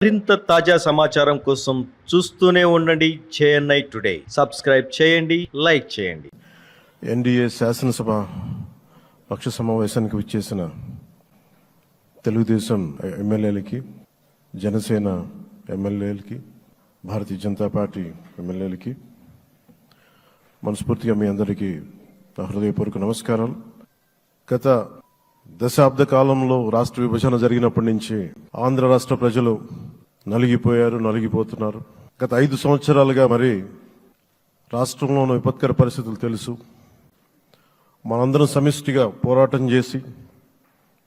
మరింత తాజా సమాచారం కోసం చూస్తూనే ఉండండి చెన్నై టుడే. సబ్స్క్రైబ్ చేయండి, లైక్ చేయండి. ఎన్డీఏ శాసనసభ పక్ష సమావేశానికి విచ్చేసిన తెలుగుదేశం ఎమ్మెల్యేలకి, జనసేన ఎమ్మెల్యేలకి, భారతీయ జనతా పార్టీ ఎమ్మెల్యేలకి మనస్ఫూర్తిగా మీ అందరికీ నా హృదయపూర్వక నమస్కారాలు. గత దశాబ్ద కాలంలో రాష్ట్ర విభజన జరిగినప్పటి నుంచి ఆంధ్ర రాష్ట్ర ప్రజలు నలిగిపోయారు, నలిగిపోతున్నారు. గత 5 సంవత్సరాలుగా మరి రాష్ట్రంలోని విపత్కర పరిస్థితులు తెలుసు. మనందరం సమిష్టిగా పోరాటం చేసి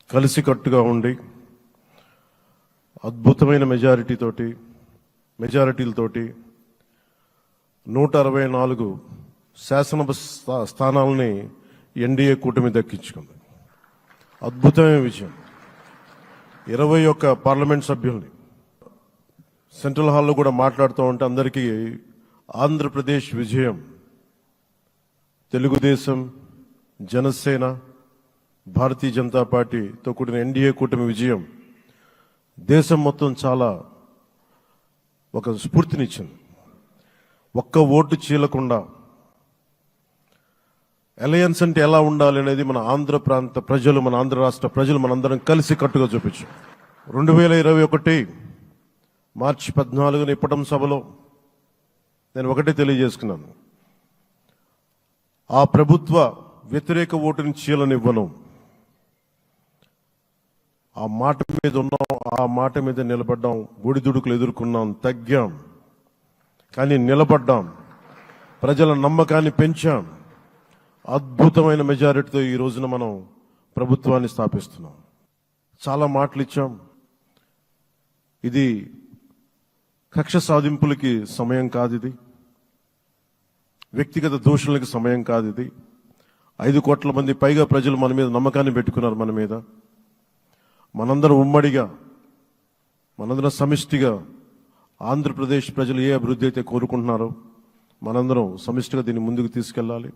కలిసికట్టుగా ఉండి అద్భుతమైన మెజారిటీలతోటి 164 శాసనసభ స్థానాలని ఎన్డీఏ కూటమి దక్కించుకుంది. అద్భుతమైన విజయం. 21 పార్లమెంట్ సభ్యుల్ని సెంట్రల్ హాల్లో కూడా మాట్లాడుతూ ఉంటే అందరికీ ఆంధ్రప్రదేశ్ విజయం, తెలుగుదేశం, జనసేన, భారతీయ జనతా పార్టీతో కూడిన ఎన్డీఏ కూటమి విజయం దేశం మొత్తం చాలా ఒక స్ఫూర్తినిచ్చింది. ఒక్క ఓటు చీలకుండా అలయన్స్ అంటే ఎలా ఉండాలి అనేది మన ఆంధ్ర ప్రాంత ప్రజలు, మన ఆంధ్ర రాష్ట్ర ప్రజలు మనందరం కలిసి కట్టుగా చూపించాం. 2021 మార్చి 14 ఇప్పటం సభలో నేను ఒకటే తెలియజేసుకున్నాను, ఆ ప్రభుత్వ వ్యతిరేక ఓటుని చీలనివ్వను. ఆ మాట మీద ఉన్నాం, ఆ మాట మీద నిలబడ్డాం. ఒడిదుడుకులు ఎదుర్కొన్నాం, తగ్గాం, కానీ నిలబడ్డాం. ప్రజల నమ్మకాన్ని పెంచాం. అద్భుతమైన మెజారిటీతో ఈ రోజున మనం ప్రభుత్వాన్ని స్థాపిస్తున్నాం. చాలా మాటలు ఇచ్చాం. ఇది కక్ష సాధింపులకి సమయం కాదు, ఇది వ్యక్తిగత దూషణలకి సమయం కాదు. ఇది 5 కోట్ల మంది పైగా ప్రజలు మన మీద నమ్మకాన్ని పెట్టుకున్నారు. మన మీద మనందరం ఉమ్మడిగా, మనందరం సమిష్టిగా ఆంధ్రప్రదేశ్ ప్రజలు ఏ అభివృద్ధి అయితే కోరుకుంటున్నారో మనందరం సమిష్టిగా దీన్ని ముందుకు తీసుకెళ్లాలి,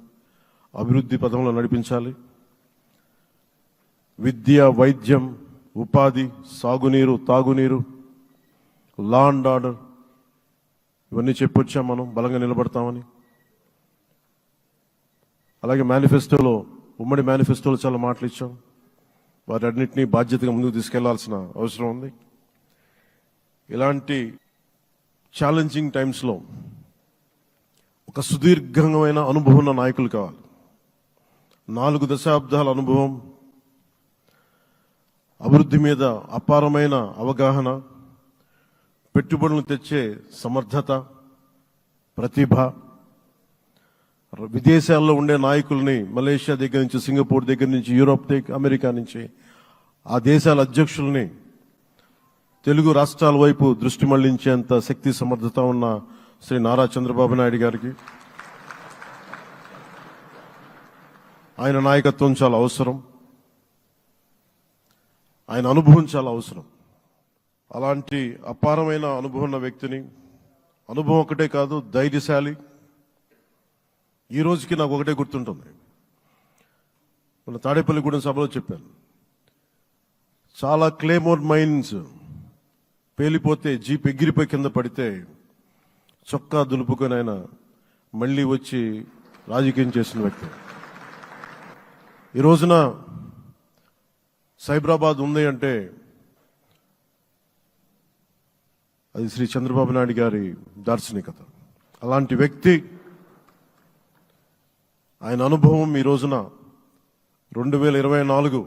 అభివృద్ధి పథంలో నడిపించాలి. విద్య, వైద్యం, ఉపాధి, సాగునీరు, తాగునీరు, లా అండ్ ఆర్డర్ ఇవన్నీ చెప్పొచ్చాం. మనం బలంగా నిలబడతామని. అలాగే మేనిఫెస్టోలో, ఉమ్మడి మేనిఫెస్టోలో చాలా మాటలు ఇచ్చాం. వాటన్నిటినీ బాధ్యతగా ముందుకు తీసుకెళ్లాల్సిన అవసరం ఉంది. ఇలాంటి ఛాలెంజింగ్ టైమ్స్లో ఒక సుదీర్ఘమైన అనుభవం ఉన్న నాయకులు కావాలి. 4 దశాబ్దాల అనుభవం, అభివృద్ధి మీద అపారమైన అవగాహన, పెట్టుబడులు తెచ్చే సమర్థత, ప్రతిభ. విదేశాల్లో ఉండే నాయకుల్ని, మలేషియా దగ్గర నుంచి, సింగపూర్ దగ్గర నుంచి, యూరోప్ దగ్గర, అమెరికా నుంచి, ఆ దేశాల అధ్యక్షుల్ని తెలుగు రాష్ట్రాల వైపు దృష్టి మళ్లించేంత శక్తి, సమర్థత ఉన్న శ్రీ నారా చంద్రబాబు నాయుడు గారికి ఆయన నాయకత్వం చాలా అవసరం. ఆయన అనుభవం చాలా అవసరం. అలాంటి అపారమైన అనుభవం ఉన్న వ్యక్తిని, అనుభవం ఒకటే కాదు, ధైర్యశాలి. ఈ రోజుకి నాకు ఒకటే గుర్తుంటుంది. మన తాడేపల్లిగూడెం సభలో చెప్పాను, చాలా క్లేమోర్ మైన్స్ పేలిపోతే, జీప్ ఎగిరిపోయి కింద పడితే చొక్కా దులుపుకొని ఆయన మళ్ళీ వచ్చి రాజకీయం చేసిన వ్యక్తి. ఈ రోజున సైబరాబాద్ ఉంది అంటే అది శ్రీ చంద్రబాబు నాయుడు గారి దార్శనికత. అలాంటి వ్యక్తి, ఆయన అనుభవం ఈ రోజున 2024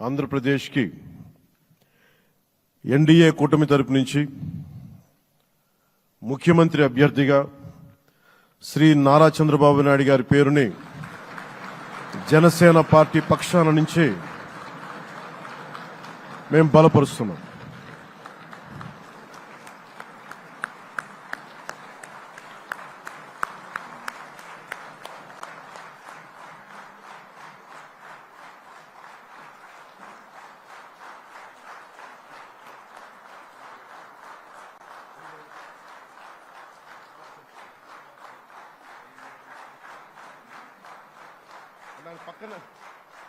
ఆంధ్రప్రదేశ్కి ఎన్డీఏ కూటమి తరపు నుంచి ముఖ్యమంత్రి అభ్యర్థిగా శ్రీ నారా చంద్రబాబు నాయుడు గారి పేరుని జనసేన పార్టీ పక్షాన నుంచి మేము బలపరుస్తున్నాం.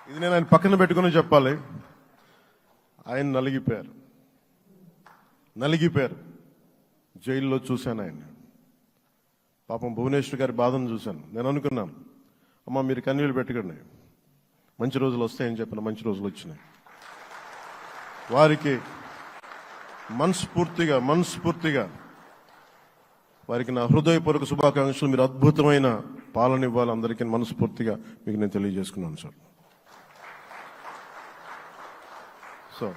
ఇది నేను ఆయన పక్కన పెట్టుకుని చెప్పాలి. ఆయన నలిగిపోయారు. నలిగిపోయారు. జైల్లో చూశాను ఆయన. పాపం భువనేశ్వర్ గారి బాధను చూశాను. నేను అనుకున్నాను, అమ్మ మీరు కన్నీళ్ళు పెట్టకండి, మంచి రోజులు వస్తాయని చెప్పిన మంచి రోజులు వచ్చినాయి. వారికి మనస్ఫూర్తిగా వారికి నా హృదయపూర్వక శుభాకాంక్షలు. మీరు అద్భుతమైన పాలన ఇవ్వాలి అందరికీ మనస్ఫూర్తిగా మీకు నేను తెలియజేసుకున్నాను సార్. సో